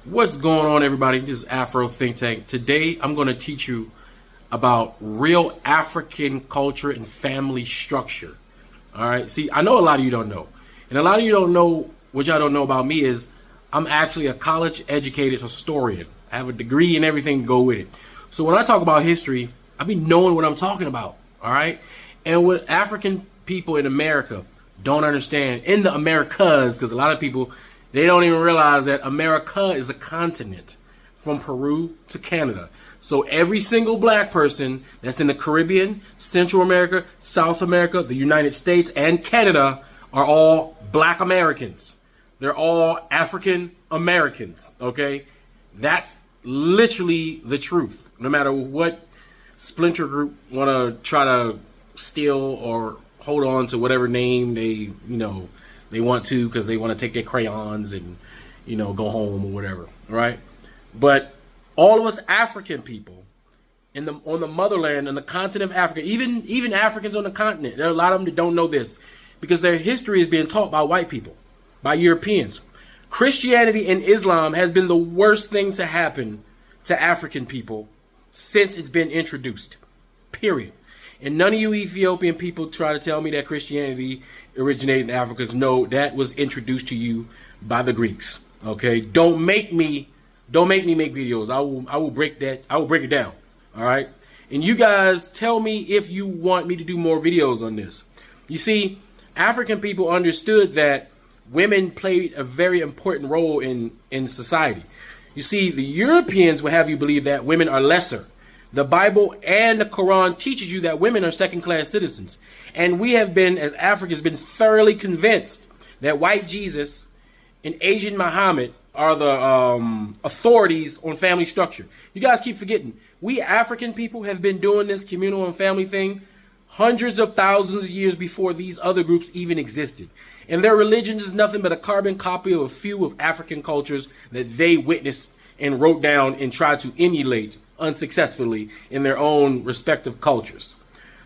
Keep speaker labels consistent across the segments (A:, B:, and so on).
A: What's going on, everybody? This is Afro Think Tank. Today, I'm going to teach you about real African culture and family structure. All right. See, I know a lot of you don't know. And a lot of you don't know, what y'all don't know about me is I'm actually a college-educated historian. I have a degree and everything to go with it. So when I talk about history, I be knowing what I'm talking about. All right. And what African people in America don't understand, in the Americas, because a lot of people, they don't even realize that America is a continent from Peru to Canada. So every single black person that's in the Caribbean, Central America, South America, the United States, and Canada are all black Americans. They're all African Americans, okay? That's literally the truth. No matter what splinter group want to try to steal or hold on to whatever name they want to, because they want to take their crayons and, go home or whatever, right? But all of us African people on the motherland, on the continent of Africa, even Africans on the continent, there are a lot of them that don't know this because their history is being taught by white people, by Europeans. Christianity and Islam has been the worst thing to happen to African people since it's been introduced, period. And none of you Ethiopian people try to tell me that Christianity originated in Africa. No, that was introduced to you by the Greeks. Okay, don't make me make videos. I will break it down. All right, and you guys tell me if you want me to do more videos on this. You see, African people understood that women played a very important role in society. You see, the Europeans would have you believe that women are lesser. The Bible and the Quran teaches you that women are second-class citizens. And we have been, as Africans, been thoroughly convinced that white Jesus and Asian Muhammad are the authorities on family structure. You guys keep forgetting. We African people have been doing this communal and family thing hundreds of thousands of years before these other groups even existed. And their religion is nothing but a carbon copy of a few of African cultures that they witnessed and wrote down and tried to emulate unsuccessfully in their own respective cultures.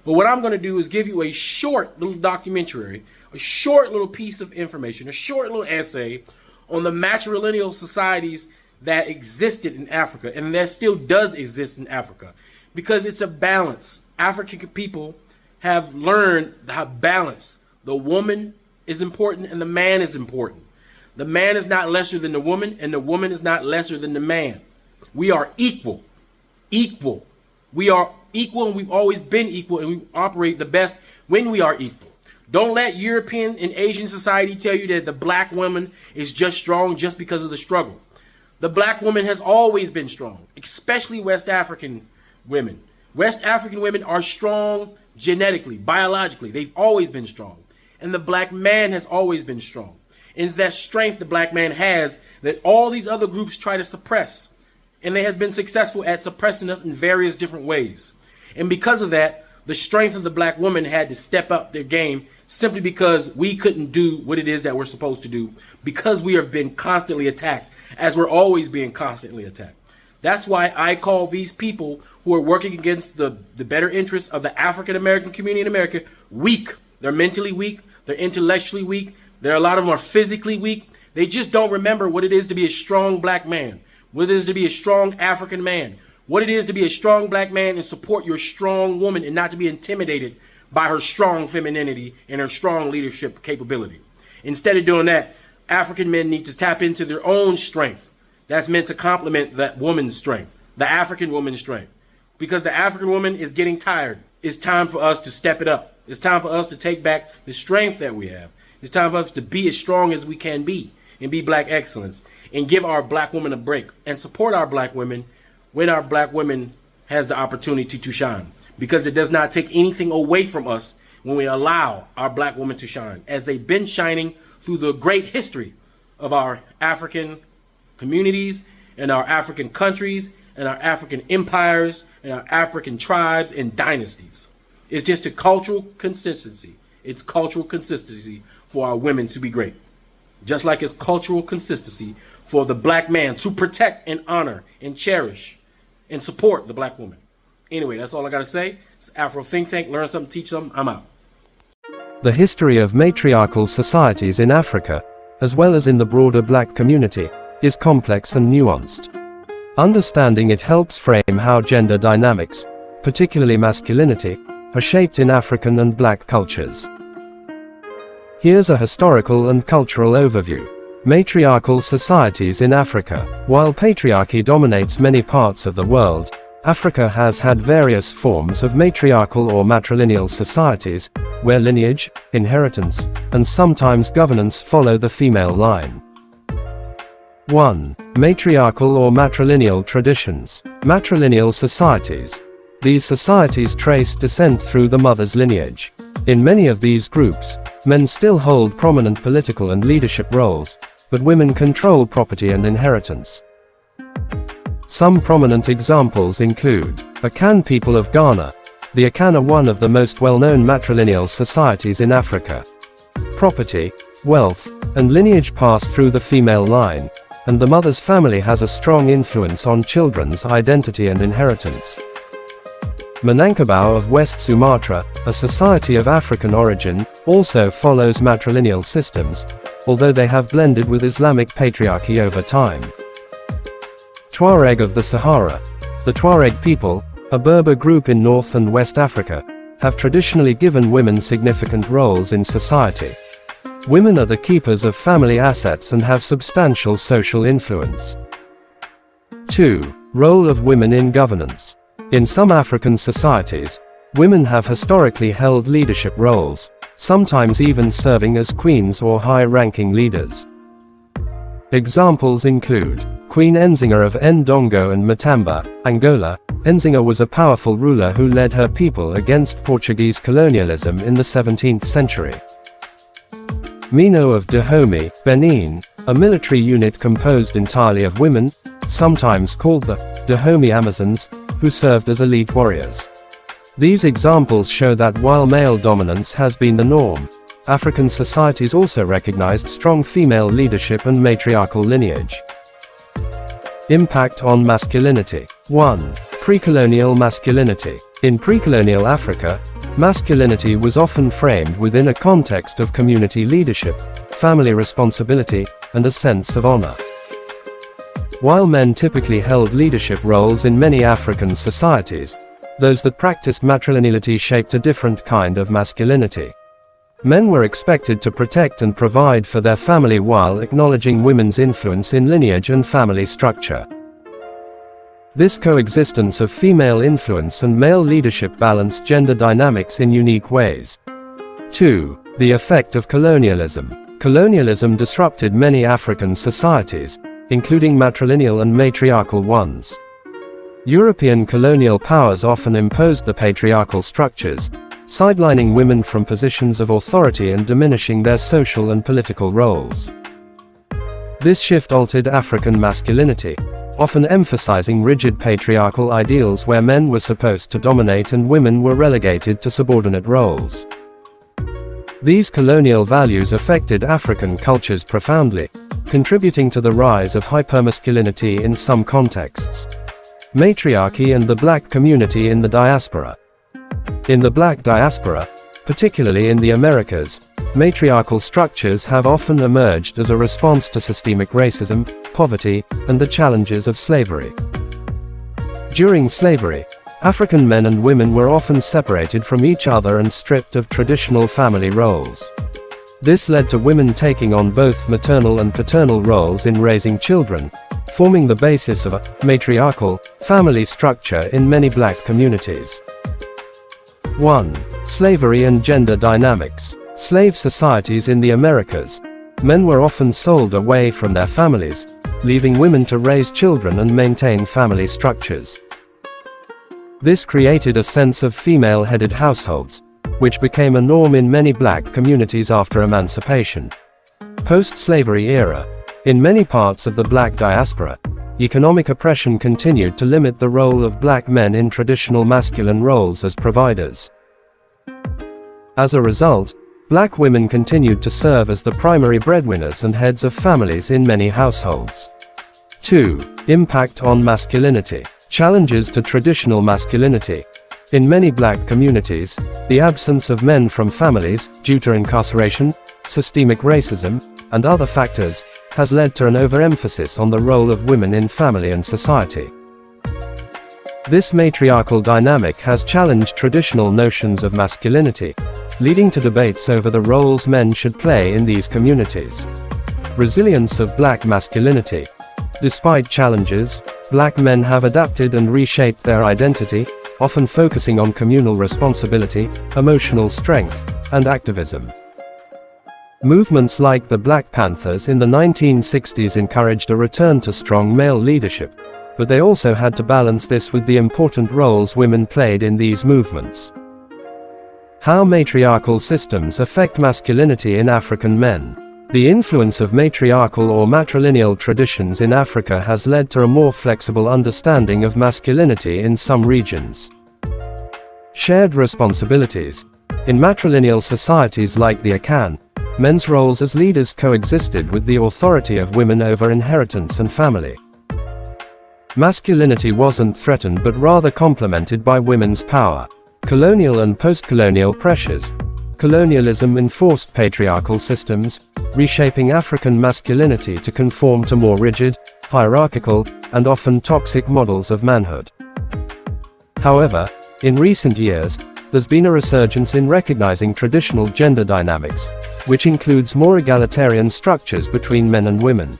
A: But what I'm going to do is give you a short little documentary, a short little piece of information, a short little essay on the matrilineal societies that existed in Africa and that still does exist in Africa, because it's a balance. African people have learned how balance. The woman is important and the man is important. The man is not lesser than the woman and the woman is not lesser than the man. We are equal. Equal. We are equal, and we've always been equal, and we operate the best when we are equal. Don't let European and Asian society tell you that the black woman is just strong just because of the struggle. The black woman has always been strong, especially West African women. West African women are strong genetically, biologically. They've always been strong. And the black man has always been strong. And it's that strength the black man has that all these other groups try to suppress. And they have been successful at suppressing us in various different ways. And because of that, the strength of the black woman had to step up their game simply because we couldn't do what it is that we're supposed to do, because we have been constantly attacked, as we're always being constantly attacked. That's why I call these people who are working against the better interests of the African American community in America weak. They're mentally weak. They're intellectually weak. A lot of them are physically weak. They just don't remember what it is to be a strong black man, what it is to be a strong African man, what it is to be a strong black man and support your strong woman and not to be intimidated by her strong femininity and her strong leadership capability. Instead of doing that, African men need to tap into their own strength that's meant to complement that woman's strength, the African woman's strength. Because the African woman is getting tired. It's time for us to step it up. It's time for us to take back the strength that we have. It's time for us to be as strong as we can be and be black excellence and give our black women a break and support our black women when our black women has the opportunity to shine. Because it does not take anything away from us when we allow our black women to shine, as they've been shining through the great history of our African communities and our African countries and our African empires and our African tribes and dynasties. It's just a cultural consistency. It's cultural consistency for our women to be great. Just like it's cultural consistency for the black man to protect and honor and cherish and support the black woman. Anyway, that's all I got to say. It's Afro Think Tank. Learn something, teach something. I'm out.
B: The history of matriarchal societies in Africa, as well as in the broader black community, is complex and nuanced. Understanding it helps frame how gender dynamics, particularly masculinity, are shaped in African and Black cultures. Here's a historical and cultural overview. Matriarchal societies in Africa. While patriarchy dominates many parts of the world, Africa has had various forms of matriarchal or matrilineal societies, where lineage, inheritance, and sometimes governance follow the female line. 1. Matriarchal or matrilineal traditions. Matrilineal societies. These societies trace descent through the mother's lineage. In many of these groups, men still hold prominent political and leadership roles, but women control property and inheritance. Some prominent examples include Akan people of Ghana. The Akan are one of the most well-known matrilineal societies in Africa. Property, wealth, and lineage pass through the female line, and the mother's family has a strong influence on children's identity and inheritance. Minangkabau of West Sumatra, a society of African origin, also follows matrilineal systems, although they have blended with Islamic patriarchy over time. Tuareg of the Sahara. The Tuareg people, a Berber group in North and West Africa, have traditionally given women significant roles in society. Women are the keepers of family assets and have substantial social influence. 2. Role of women in governance. In some African societies, women have historically held leadership roles, sometimes even serving as queens or high-ranking leaders. Examples include Queen Nzinga of Ndongo and Matamba, Angola. Nzinga was a powerful ruler who led her people against Portuguese colonialism in the 17th century. Mino of Dahomey, Benin, a military unit composed entirely of women, sometimes called the Dahomey Amazons, who served as elite warriors. These examples show that while male dominance has been the norm, African societies also recognized strong female leadership and matriarchal lineage. Impact on masculinity. 1. Pre-colonial masculinity. In pre-colonial Africa, masculinity was often framed within a context of community leadership, family responsibility, and a sense of honor. While men typically held leadership roles in many African societies, those that practiced matrilineality shaped a different kind of masculinity. Men were expected to protect and provide for their family while acknowledging women's influence in lineage and family structure. This coexistence of female influence and male leadership balanced gender dynamics in unique ways. 2. The effect of colonialism. Colonialism disrupted many African societies, including matrilineal and matriarchal ones. European colonial powers often imposed the patriarchal structures, sidelining women from positions of authority and diminishing their social and political roles. This shift altered African masculinity, often emphasizing rigid patriarchal ideals where men were supposed to dominate and women were relegated to subordinate roles. These colonial values affected African cultures profoundly, contributing to the rise of hypermasculinity in some contexts. Matriarchy and the Black community in the diaspora. In the Black diaspora, particularly in the Americas, matriarchal structures have often emerged as a response to systemic racism, poverty, and the challenges of slavery. During slavery, African men and women were often separated from each other and stripped of traditional family roles. This led to women taking on both maternal and paternal roles in raising children, forming the basis of a matriarchal family structure in many Black communities. 1. Slavery and gender dynamics. Slave societies in the Americas. Men were often sold away from their families, leaving women to raise children and maintain family structures. This created a sense of female-headed households, which became a norm in many Black communities after emancipation. Post-slavery era. In many parts of the Black diaspora, economic oppression continued to limit the role of Black men in traditional masculine roles as providers. As a result, Black women continued to serve as the primary breadwinners and heads of families in many households. 2. Impact on masculinity. Challenges to traditional masculinity. In many Black communities, the absence of men from families, due to incarceration, systemic racism, and other factors, has led to an overemphasis on the role of women in family and society. This matriarchal dynamic has challenged traditional notions of masculinity, leading to debates over the roles men should play in these communities. Resilience of black masculinity. Despite challenges, black men have adapted and reshaped their identity, often focusing on communal responsibility, emotional strength, and activism. Movements like the Black Panthers in the 1960s encouraged a return to strong male leadership, but they also had to balance this with the important roles women played in these movements. How matriarchal systems affect masculinity in African men. The influence of matriarchal or matrilineal traditions in Africa has led to a more flexible understanding of masculinity in some regions. Shared responsibilities. In matrilineal societies like the Akan, men's roles as leaders coexisted with the authority of women over inheritance and family. Masculinity wasn't threatened but rather complemented by women's power. Colonial and post-colonial pressures. Colonialism enforced patriarchal systems, reshaping African masculinity to conform to more rigid, hierarchical, and often toxic models of manhood. However, in recent years, there's been a resurgence in recognizing traditional gender dynamics, which includes more egalitarian structures between men and women.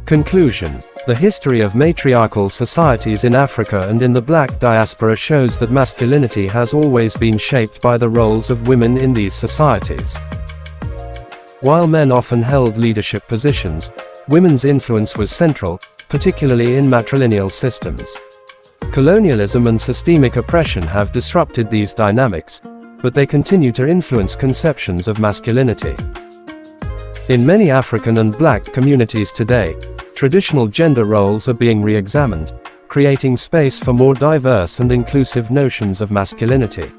B: Conclusion. The history of matriarchal societies in Africa and in the black diaspora shows that masculinity has always been shaped by the roles of women in these societies. While men often held leadership positions, women's influence was central, particularly in matrilineal systems. Colonialism and systemic oppression have disrupted these dynamics, but they continue to influence conceptions of masculinity. In many African and black communities today, traditional gender roles are being re-examined, creating space for more diverse and inclusive notions of masculinity.